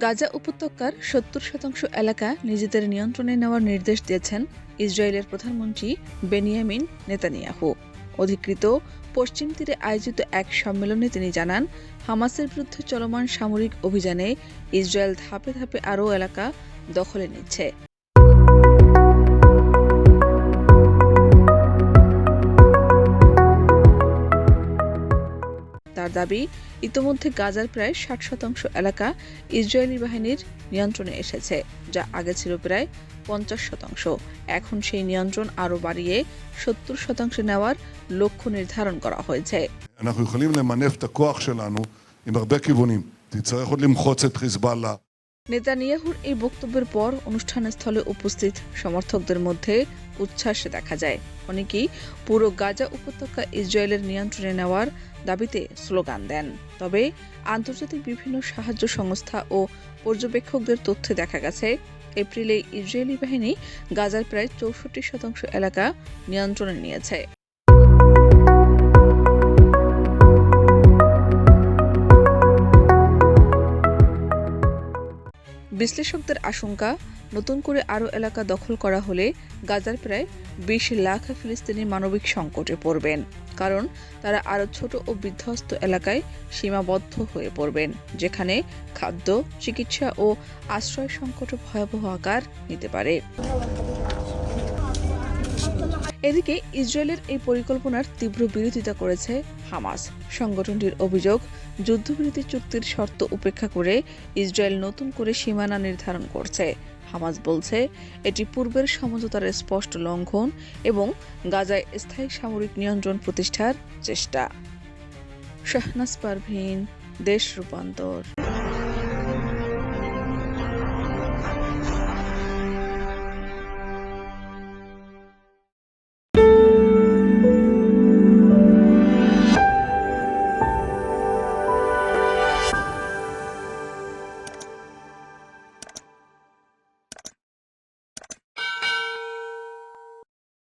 গাজা উপত্যকার ৭০% এলাকা নিজেদের নিয়ন্ত্রণে নেওয়ার নির্দেশ দিয়েছেন ইসরায়েলের প্রধানমন্ত্রী বেনিয়ামিন নেতানিয়াহু। অধিকৃত পশ্চিম তীরে আয়োজিত এক সম্মেলনে তিনি জানান, হামাসের বিরুদ্ধে চলমান সামরিক অভিযানে ইসরায়েল ধাপে ধাপে আরও এলাকা দখলে নিচ্ছে। তার দাবি, ইতোমধ্যে গাজার প্রায় ৬০% এলাকা ইসরায়েলি বাহিনীর নিয়ন্ত্রণে এসেছে, যা আগে ছিল প্রায় ৫০%। এখন সেই নিয়ন্ত্রণ আরও বাড়িয়ে ৭০% নেওয়ার লক্ষ্য নির্ধারণ করা হয়েছে। אנחנו יכולים למנף את הכוח שלנו עם הרבה כיוונים. תצטרך עוד למחוץ את חיזבאללה. নেতানিয়াহুর এই বক্তব্যের পর অনুষ্ঠানস্থলে উপস্থিত সমর্থকদের মধ্যে উচ্ছ্বাস দেখা যায়। অনেকেই পুরো গাজা উপত্যকা ইসরায়েলের নিয়ন্ত্রণে নেওয়ার দাবিতে স্লোগান দেন। তবে আন্তর্জাতিক বিভিন্ন সাহায্য সংস্থা ও পর্যবেক্ষকদের তথ্যে দেখা গেছে, এপ্রিলে ইসরায়েলি বাহিনী গাজার প্রায় ৬৪% এলাকা নিয়ন্ত্রণে নিয়েছে। বিশ্লেষকদের আশঙ্কা, নতুন করে আরও এলাকা দখল করা হলে গাজার প্রায় ২০ লাখ ফিলিস্তিনি মানবিক সংকটে পড়বেন, কারণ তারা আরও ছোট ও বিধ্বস্ত এলাকায় সীমাবদ্ধ হয়ে পড়বেন, যেখানে খাদ্য, চিকিৎসা ও আশ্রয় সংকট ভয়াবহ আকার নিতে পারে। এদিকে ইসরায়েলের এই পরিকল্পনার তীব্র বিরোধিতা করেছে হামাস। সংগঠনটির অভিযোগ, যুদ্ধবিরতি চুক্তির শর্ত উপেক্ষা করে ইসরায়েল নতুন করে সীমানা নির্ধারণ করছে। হামাস বলছে, এটি পূর্বের সমঝোতার স্পষ্ট লঙ্ঘন এবং গাজায় স্থায়ী সামরিক নিয়ন্ত্রণ প্রতিষ্ঠার চেষ্টা। শাহনাজ পারভীন, দেশ রূপান্তর।